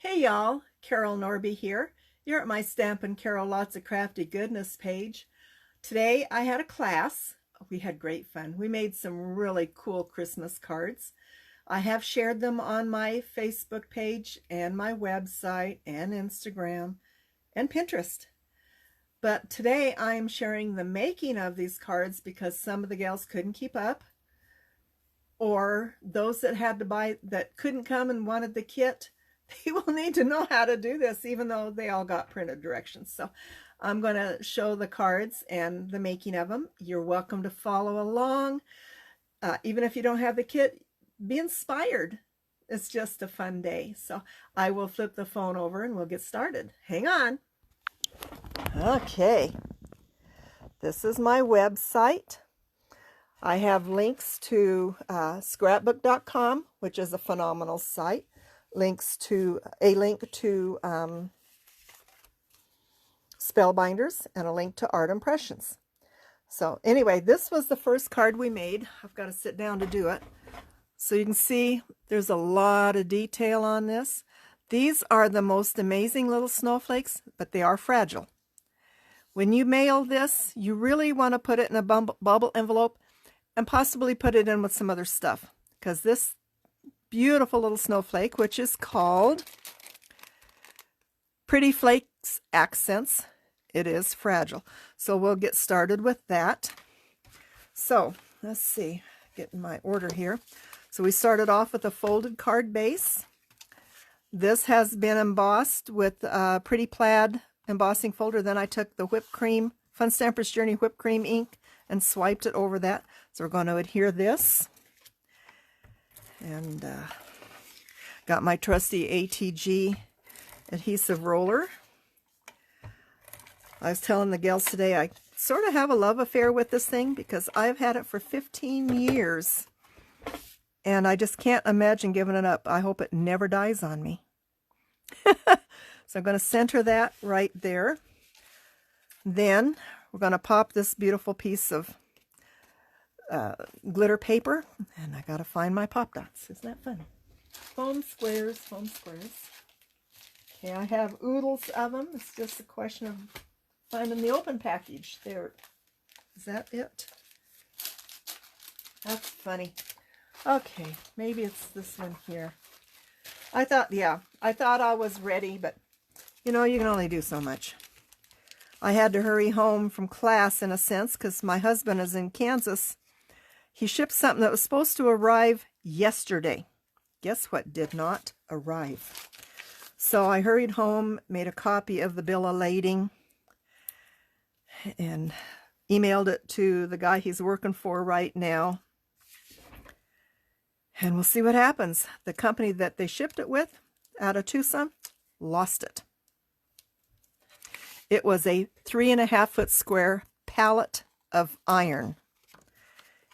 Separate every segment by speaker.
Speaker 1: Hey y'all, Carol Norby here. You're at my Stampin' Carol Lots of Crafty Goodness page. Today I had a class. We had great fun. We made some really cool Christmas cards. I have shared them on my Facebook page and my website and Instagram and Pinterest. But today I'm sharing the making of these cards because some of the gals couldn't keep up, or those that had to buy that couldn't come and wanted the kit. They will need to know how to do this, even though they all got printed directions. So I'm going to show the cards and the making of them. You're welcome to follow along. Even if you don't have the kit, be inspired. It's just a fun day. So I will flip the phone over and we'll get started. Hang on. Okay. This is my website. I have links to scrapbook.com, which is a phenomenal site. A link to Spellbinders, and a link to Art Impressions. So anyway, this was the first card we made. I've got to sit down to do it. So you can see there's a lot of detail on this. These are the most amazing little snowflakes, but they are fragile. When you mail this, you really want to put it in a bubble envelope and possibly put it in with some other stuff, because this beautiful little snowflake, which is called Pretty Flakes Accents, it is fragile. So we'll get started with that. So let's see, getting my order here. So we started off with a folded card base. This has been embossed with Pretty Plaid embossing folder. Then I took the whipped cream, Fun Stampers Journey whipped cream ink, and swiped it over that. So we're going to adhere this. And got my trusty ATG adhesive roller. I was telling the gals today I sort of have a love affair with this thing because I've had it for 15 years. And I just can't imagine giving it up. I hope it never dies on me. So I'm going to center that right there. Then we're going to pop this beautiful piece of glitter paper, and I gotta find my pop dots. Isn't that fun? Foam squares, foam squares. Okay, I have oodles of them. It's just a question of finding the open package. There, is that it? That's funny. Okay, maybe it's this one here. I thought I was ready, but you know, you can only do so much. I had to hurry home from class in a sense because my husband is in Kansas. He shipped something that was supposed to arrive yesterday. Guess what did not arrive? So I hurried home, made a copy of the bill of lading, and emailed it to the guy he's working for right now. And we'll see what happens. The company that they shipped it with out of Tucson lost it. It was a 3.5-foot square pallet of iron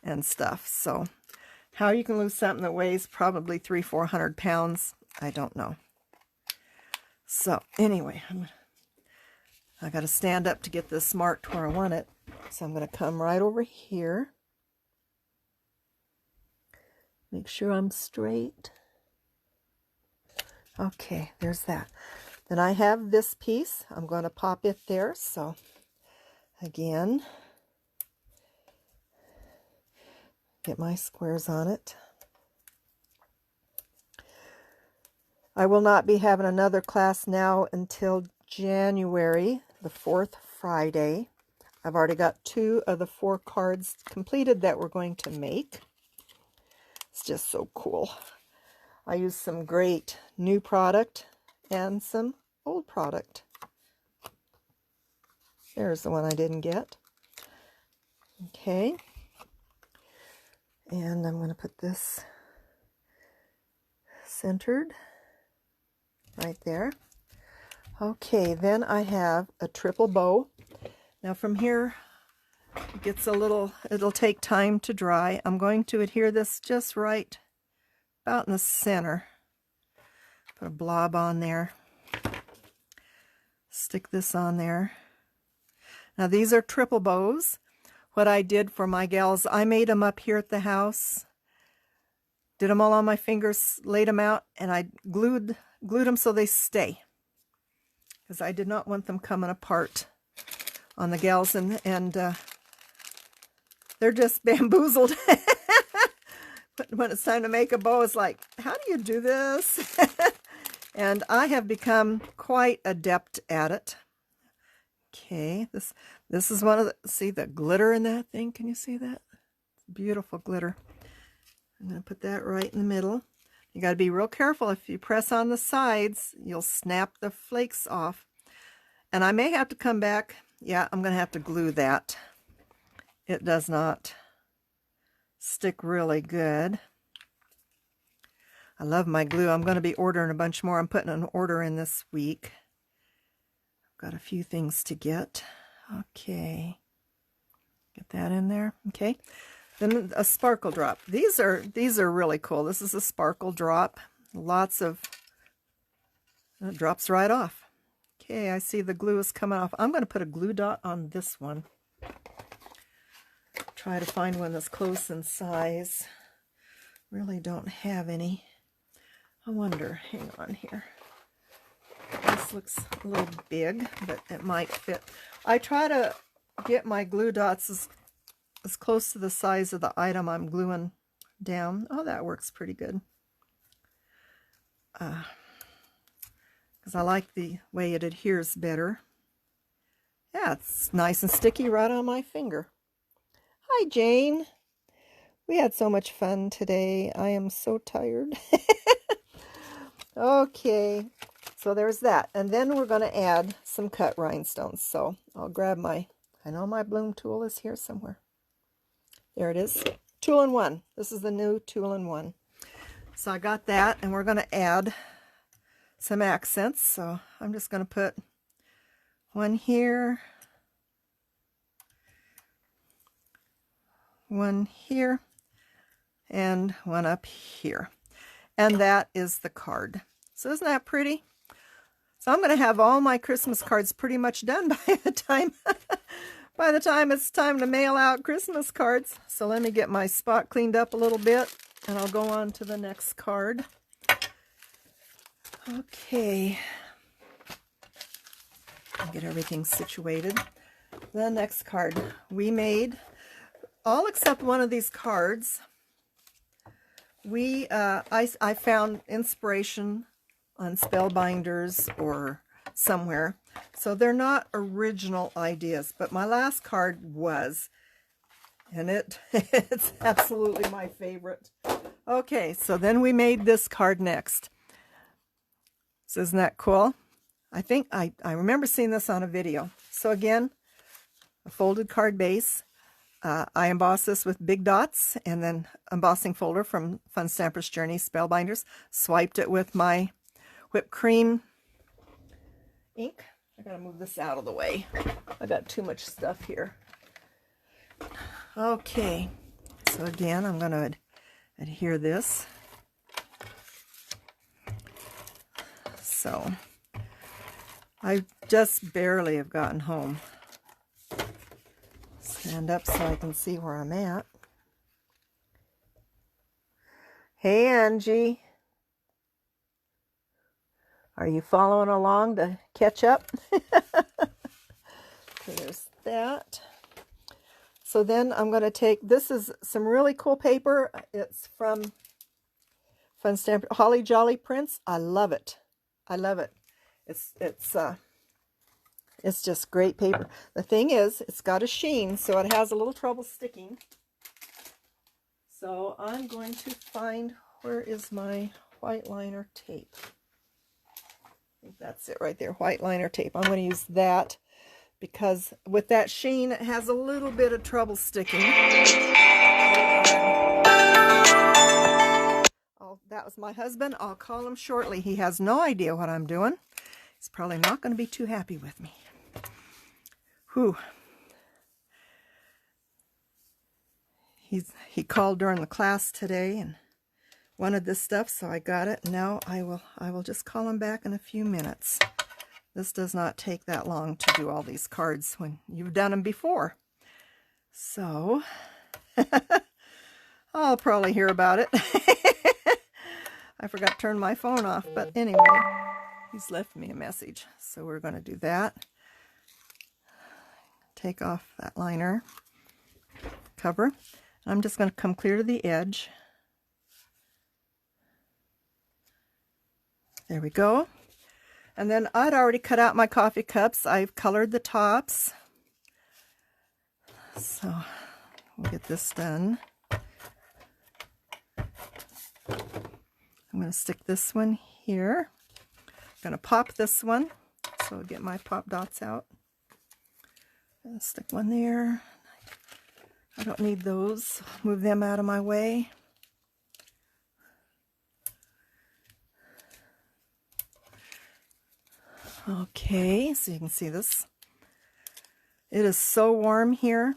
Speaker 1: and stuff. So how you can lose something that weighs probably 300-400 pounds, I don't know. So anyway, I got to stand up to get this marked where I want it. So I'm going to come right over here. Make sure I'm straight. Okay, there's that. Then I have this piece. I'm going to pop it there. So again, get my squares on it. I will not be having another class now until January, the 4th Friday. I've already got 2 of the 4 cards completed that we're going to make. It's just so cool. I used some great new product and some old product. There's the one I didn't get. Okay. And I'm going to put this centered right there. Okay, then I have a triple bow. Now from here, it gets a little, it'll take time to dry. I'm going to adhere this just right about in the center. Put a blob on there. Stick this on there. Now these are triple bows. What I did for my gals, I made them up here at the house, did them all on my fingers, laid them out, and I glued glued them so they stay, because I did not want them coming apart on the gals, and they're just bamboozled. When it's time to make a bow, it's like, how do you do this? And I have become quite adept at it. Okay, this is one of the, see the glitter in that thing? Can you see that? Beautiful glitter. I'm going to put that right in the middle. You got to be real careful. If you press on the sides, you'll snap the flakes off. And I may have to come back. Yeah, I'm going to have to glue that. It does not stick really good. I love my glue. I'm going to be ordering a bunch more. I'm putting an order in this week. I've got a few things to get. Okay. Get that in there. Okay. Then a sparkle drop. These are really cool. This is a sparkle drop. Lots of, it drops right off. Okay, I see the glue is coming off. I'm going to put a glue dot on this one. Try to find one that's close in size. Really don't have any. I wonder, hang on here. This looks a little big, but it might fit. I try to get my glue dots as close to the size of the item I'm gluing down. Oh, that works pretty good. Because I like the way it adheres better. Yeah, it's nice and sticky right on my finger. Hi, Jane. We had so much fun today. I am so tired. Okay, so there's that. And then we're going to add some cut rhinestones. So I'll grab my, I know my bloom tool is here somewhere. There it is. Tool-in-one. This is the new tool-in-one. So I got that, and we're going to add some accents. So I'm just going to put one here, one here, and one up here. And that is the card. So isn't that pretty? So I'm going to have all my Christmas cards pretty much done by the time it's time to mail out Christmas cards. So let me get my spot cleaned up a little bit, and I'll go on to the next card. Okay. I'll get everything situated. The next card. We made, all except one of these cards, I found inspiration on Spellbinders or somewhere. So they're not original ideas, but my last card was, and it's absolutely my favorite. Okay, so then we made this card next. So isn't that cool? I think I remember seeing this on a video. So again, a folded card base. I embossed this with big dots and then embossing folder from Fun Stamper's Journey Spellbinders. Swiped it with my whipped cream ink. I gotta move this out of the way. I got too much stuff here. Okay, so again, I'm gonna adhere this. So I just barely have gotten home. Stand up so I can see where I'm at. Hey, Angie. Are you following along to catch up? Okay, there's that. So then I'm going to take, this is some really cool paper. It's from Fun Stamper, Holly Jolly Prints. I love it. I love it. It's just great paper. The thing is, it's got a sheen, so it has a little trouble sticking. So I'm going to find, where is my white liner tape? I think that's it right there, white liner tape. I'm going to use that because with that sheen, it has a little bit of trouble sticking. That was my husband. I'll call him shortly. He has no idea what I'm doing. He's probably not going to be too happy with me. Whew. He called during the class today and wanted this stuff, so I got it. Now I will just call him back in a few minutes. This does not take that long to do all these cards when you've done them before. So I'll probably hear about it. I forgot to turn my phone off, but anyway, he's left me a message. So we're going to do that. Take off that liner cover. I'm just going to come clear to the edge. There we go. And then I'd already cut out my coffee cups. I've colored the tops. So we'll get this done. I'm going to stick this one here. I'm going to pop this one. So I'll get my pop dots out. And stick one there. I don't need those. Move them out of my way. Okay, so you can see this. It is so warm here.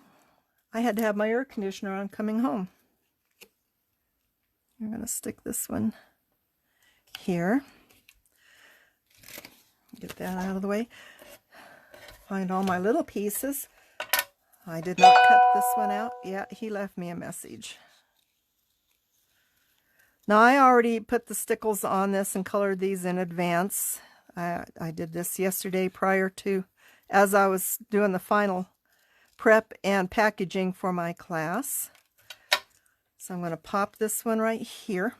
Speaker 1: I had to have my air conditioner on coming home. I'm going to stick this one here. Get that out of the way. Find all my little pieces. I did not cut this one out. Yeah, he left me a message. Now I already put the stickles on this and colored these in advance. I did this yesterday prior to, as I was doing the final prep and packaging for my class. So I'm going to pop this one right here.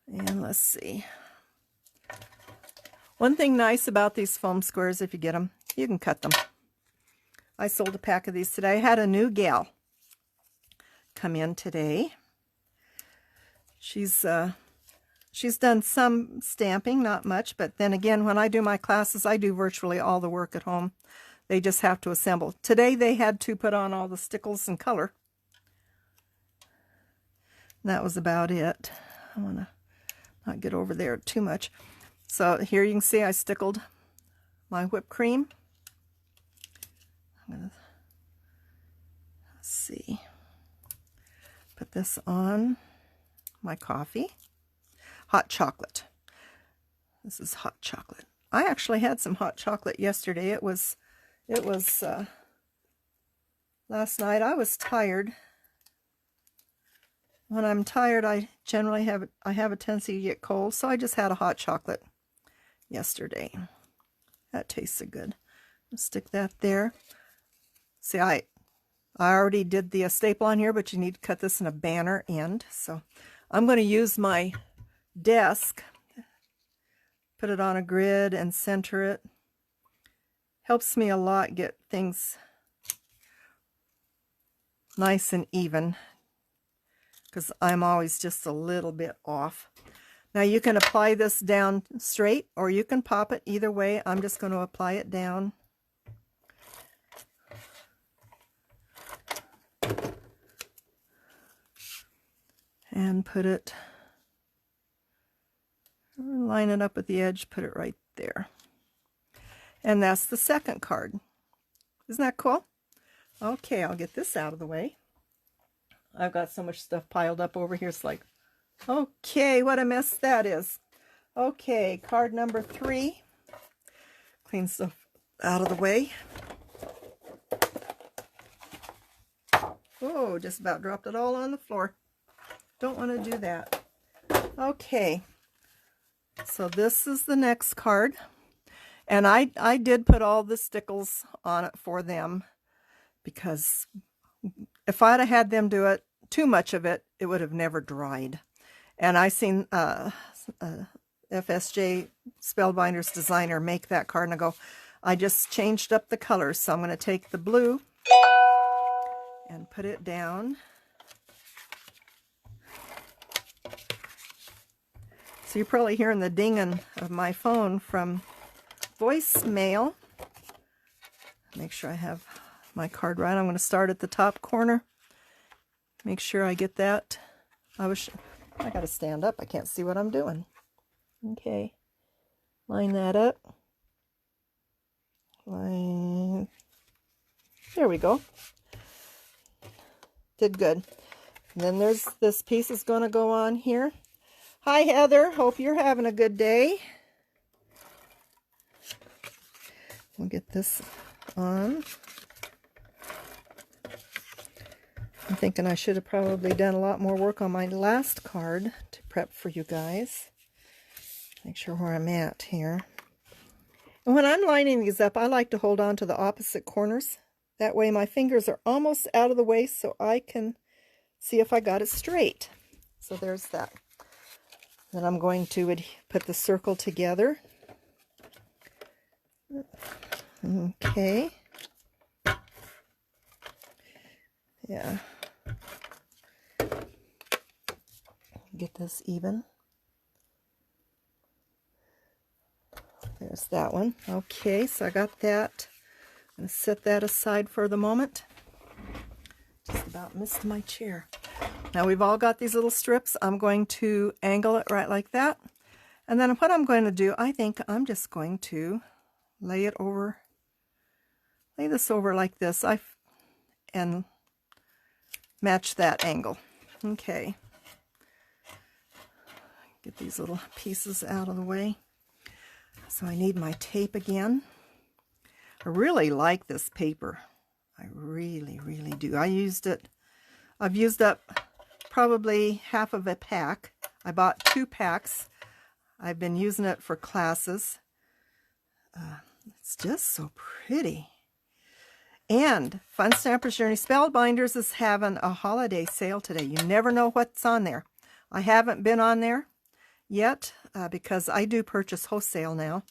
Speaker 1: And let's see. One thing nice about these foam squares, if you get them, you can cut them. I sold a pack of these today. I had a new gal come in today. She's done some stamping, not much, but then again, when I do my classes, I do virtually all the work at home. They just have to assemble. Today they had to put on all the stickles and color. And that was about it. I want to not get over there too much. So here you can see I stickled my whipped cream. I'm going to, let's see, put this on my coffee. Hot chocolate. This is hot chocolate. I actually had some hot chocolate yesterday. It was last night. I was tired. When I'm tired, I generally have a tendency to get cold, so I just had a hot chocolate yesterday. That tasted good. I'll stick that there. See, I already did the staple on here, but you need to cut this in a banner end. So I'm going to use my desk, put it on a grid and center it. Helps me a lot get things nice and even, because I'm always just a little bit off. Now you can apply this down straight or you can pop it. Either way, I'm just going to apply it down. And put it, line it up with the edge, put it right there. And that's the second card. Isn't that cool? Okay, I'll get this out of the way. I've got so much stuff piled up over here. It's like, okay, what a mess that is. Okay, card number 3. Clean stuff out of the way. Oh, just about dropped it all on the floor. Don't want to do that. Okay, so this is the next card. And I did put all the stickles on it for them, because if I'd have had them do it, too much of it, it would have never dried. And I seen FSJ Spellbinders designer make that card, and I go, I just changed up the colors. So I'm going to take the blue and put it down. So you're probably hearing the dinging of my phone from voicemail. Make sure I have my card right. I'm going to start at the top corner. Make sure I get that. I got to stand up. I can't see what I'm doing. Okay. Line that up. Line. There we go. Did good. And then there's this piece is going to go on here. Hi, Heather. Hope you're having a good day. We'll get this on. I'm thinking I should have probably done a lot more work on my last card to prep for you guys. Make sure where I'm at here. And when I'm lining these up, I like to hold on to the opposite corners. That way my fingers are almost out of the way so I can see if I got it straight. So there's that. Then I'm going to put the circle together. Okay. Yeah. Get this even. There's that one. Okay, so I got that. I'm going to set that aside for the moment. Just about missed my chair. Now we've all got these little strips. I'm going to angle it right like that. And then what I'm going to do, I think I'm just going to lay this over like this and match that angle. Okay. Get these little pieces out of the way. So I need my tape again. I really like this paper. I really, really do. I've used up probably half of a pack. I bought 2 packs. I've been using it for classes. It's just so pretty. And Fun Stampers Journey Spellbinders is having a holiday sale today. You never know what's on there. I haven't been on there yet because I do purchase wholesale now.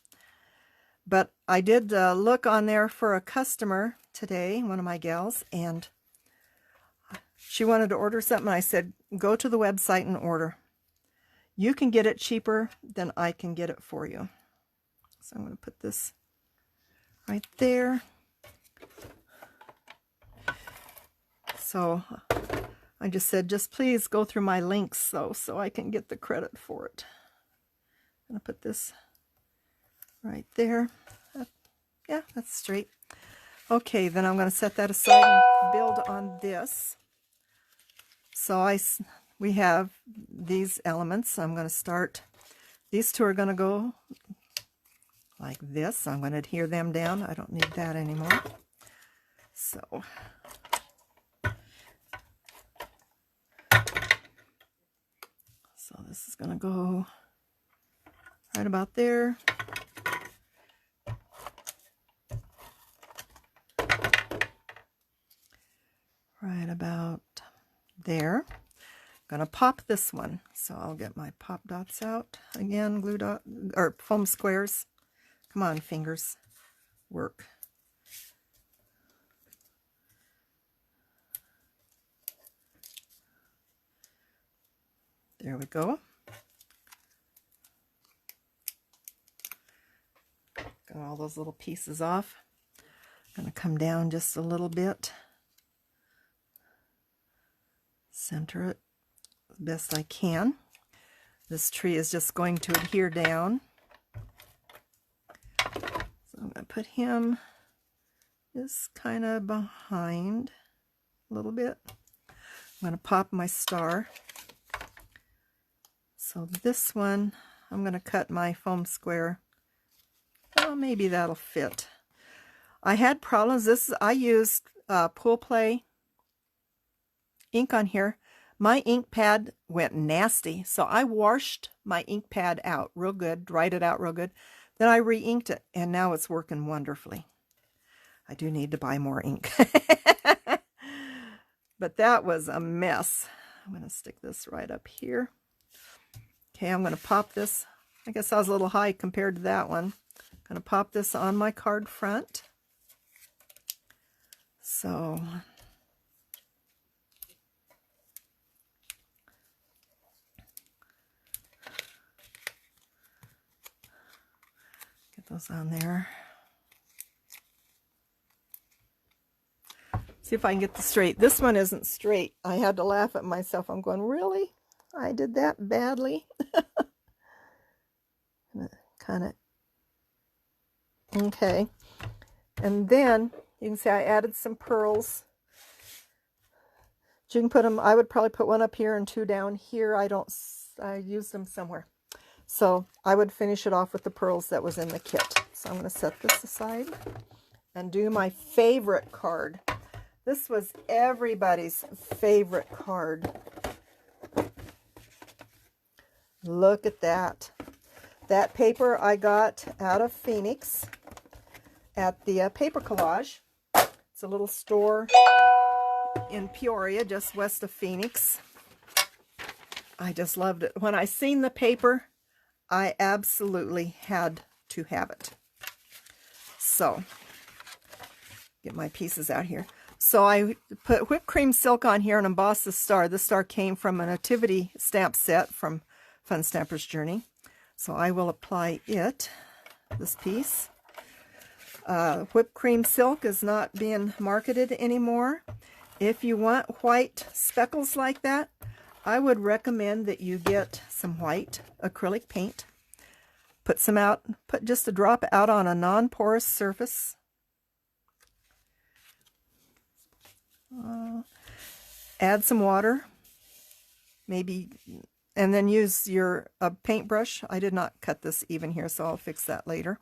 Speaker 1: But I did look on there for a customer today, one of my gals, and she wanted to order something. I said, go to the website and order. You can get it cheaper than I can get it for you. So I'm going to put this right there. So I just said, just please go through my links so I can get the credit for it. I'm going to put this right there. Yeah, that's straight. Okay, then I'm going to set that aside and build on this. So we have these elements. I'm going to start. These 2 are going to go like this. I'm going to adhere them down. I don't need that anymore. So this is going to go right about there. Right about there. I'm going to pop this one. So I'll get my pop dots out again, glue dot or foam squares. Come on, fingers. Work. There we go. Got all those little pieces off. I'm going to come down just a little bit. Center it the best I can. This tree is just going to adhere down. So I'm going to put him just kind of behind a little bit. I'm going to pop my star. So this one, I'm going to cut my foam square. Well, maybe that'll fit. I had problems. I used Pool Play ink on here. My ink pad went nasty, so I washed my ink pad out real good, dried it out real good. Then I re-inked it, and now it's working wonderfully. I do need to buy more ink. But that was a mess. I'm going to stick this right up here. Okay, I'm going to pop this. I guess I was a little high compared to that one. I'm going to pop this on my card front. So get those on there. See if I can get this straight. This one isn't straight. I had to laugh at myself. I'm going, really? I did that badly? Kind of. Okay. And then you can see I added some pearls. You can put them, I would probably put one up here and 2 down here. I used them somewhere. So I would finish it off with the pearls that was in the kit. So I'm going to set this aside and do my favorite card. This was everybody's favorite card. Look at that. That paper I got out of Phoenix at the Paper Collage. It's a little store in Peoria, just west of Phoenix. I just loved it. When I seen the paper, I absolutely had to have it. So, get my pieces out here. So I put whipped cream silk on here and embossed the star. The star came from a nativity stamp set from Fun Stamper's Journey. So I will apply it, this piece. Whipped cream silk is not being marketed anymore. If you want white speckles like that, I would recommend that you get some white acrylic paint. Put some out, put just a drop out on a non-porous surface. Add some water, maybe, and then use your paintbrush. I did not cut this even here, so I'll fix that later.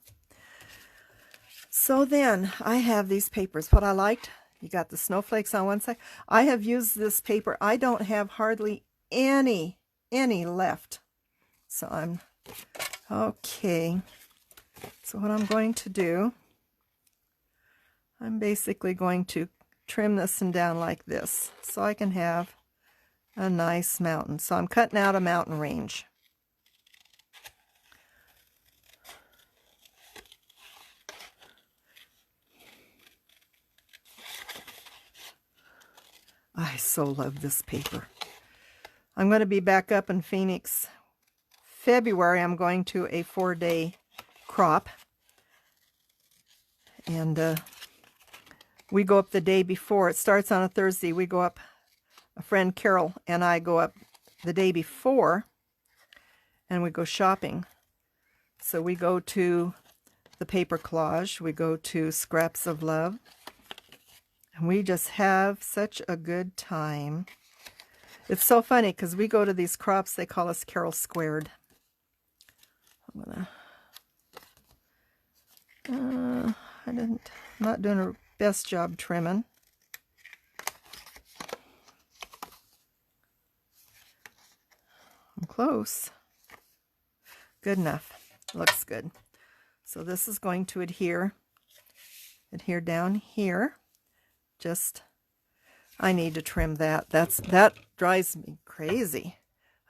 Speaker 1: So then I have these papers. What I liked, you got the snowflakes on one side. I have used this paper. I don't have hardly any left. So I'm okay. So what I'm going to do, I'm basically going to trim this one down like this so I can have a nice mountain. So I'm cutting out a mountain range. I so love this paper. I'm going to be back up in Phoenix February. I'm going to a 4-day crop. And we go up the day before. It starts on a Thursday. We go up, a friend Carol and I go up the day before, and we go shopping. So we go to the Paper Collage. We go to Scraps of Love. And we just have such a good time. It's so funny because we go to these crops, they call us Carol Squared. I'm not doing a best job trimming. I'm close. Good enough. Looks good. So this is going to adhere down here. Just, I need to trim that. That drives me crazy.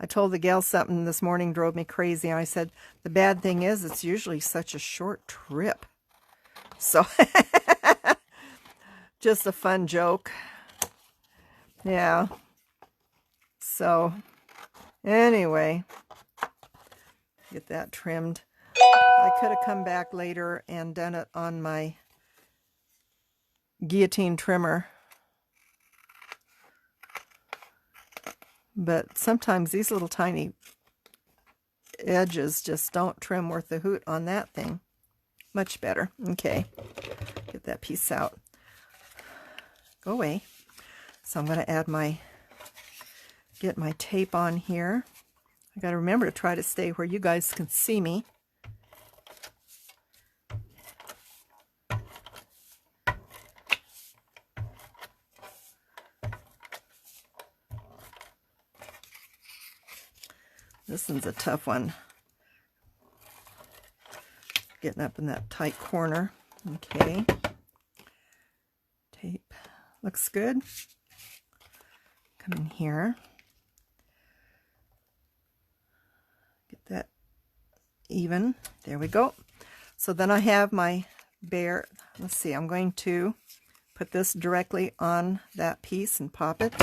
Speaker 1: I told the gal something this morning drove me crazy, and I said, the bad thing is it's usually such a short trip. So, just a fun joke. Yeah. So, anyway, get that trimmed. I could have come back later and done it on my guillotine trimmer, but sometimes these little tiny edges just don't trim worth a hoot on that thing. Much better. Okay, get that piece out. Go away. So I'm going to add get my tape on here. I got to remember to try to stay where you guys can see me. This one's a tough one. Getting up in that tight corner. Okay. Tape. Looks good. Come in here. Get that even. There we go. So then I have my bare, let's see, I'm going to put this directly on that piece and pop it.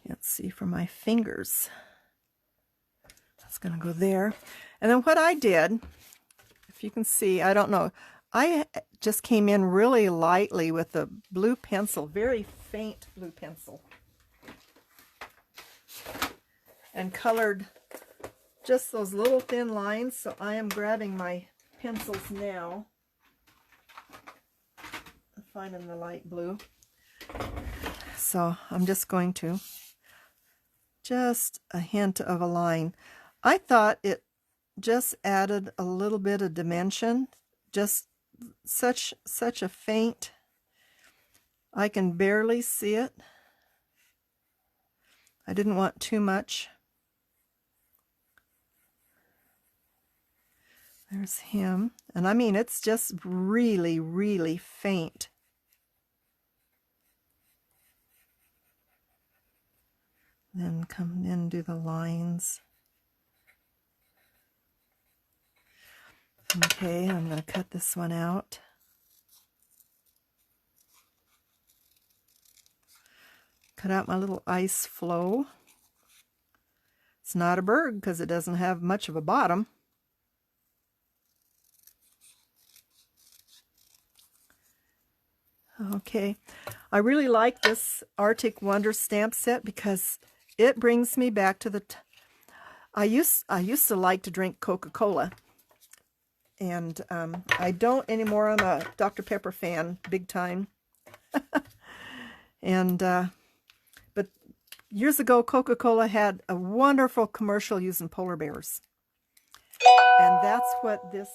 Speaker 1: Can't see from my fingers. That's going to go there. And then what I did, if you can see, I don't know, I just came in really lightly with a blue pencil, very faint blue pencil, and colored just those little thin lines. So I am grabbing my pencils now, finding the light blue. So I'm just going to just a hint of a line. I thought it just added a little bit of dimension. Just such a faint, I can barely see it. I didn't want too much. There's him. And I mean, it's just really, really faint. Then come in and do the lines. Okay, I'm going to cut this one out. Cut out my little ice flow. It's not a bird because it doesn't have much of a bottom. Okay, I really like this Arctic Wonder stamp set because it brings me back to the I used to like to drink Coca-Cola, and I don't anymore. I'm a Dr. Pepper fan, big time. And but years ago, Coca-Cola had a wonderful commercial using polar bears, and that's what this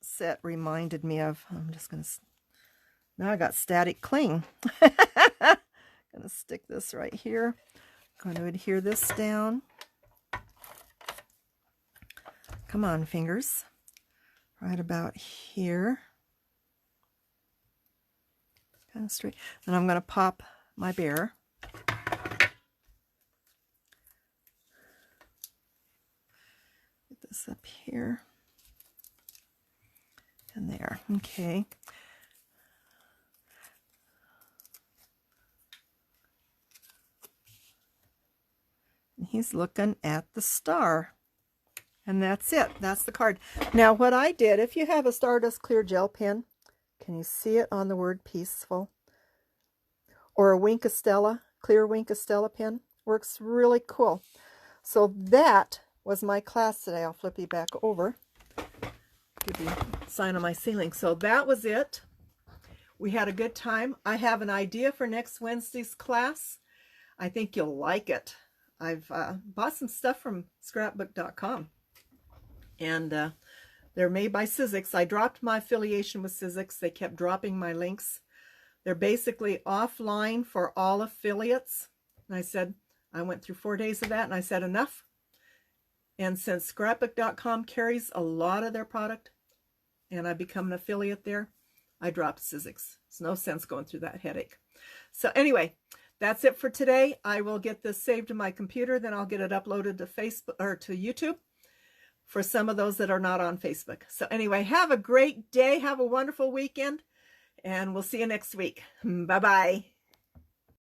Speaker 1: set reminded me of. I'm just gonna. Now I got static cling. Gonna stick this right here. Going to adhere this down. Come on, fingers. Right about here. Kind of straight. And I'm going to pop my bear. Get this up here. And there. Okay. And he's looking at the star. And that's it. That's the card. Now what I did, if you have a Stardust Clear Gel pen, can you see it on the word peaceful? Or a Wink of Stella, clear Wink of Stella pen. Works really cool. So that was my class today. I'll flip you back over. Give you a sign on my ceiling. So that was it. We had a good time. I have an idea for next Wednesday's class. I think you'll like it. I've bought some stuff from scrapbook.com. And they're made by Sizzix. I dropped my affiliation with Sizzix. They kept dropping my links. They're basically offline for all affiliates. And I said, I went through 4 days of that, and I said enough. And since scrapbook.com carries a lot of their product, and I become an affiliate there, I dropped Sizzix. It's no sense going through that headache. So anyway, that's it for today. I will get this saved to my computer, then I'll get it uploaded to Facebook or to YouTube for some of those that are not on Facebook. So anyway, have a great day. Have a wonderful weekend, and we'll see you next week. Bye-bye.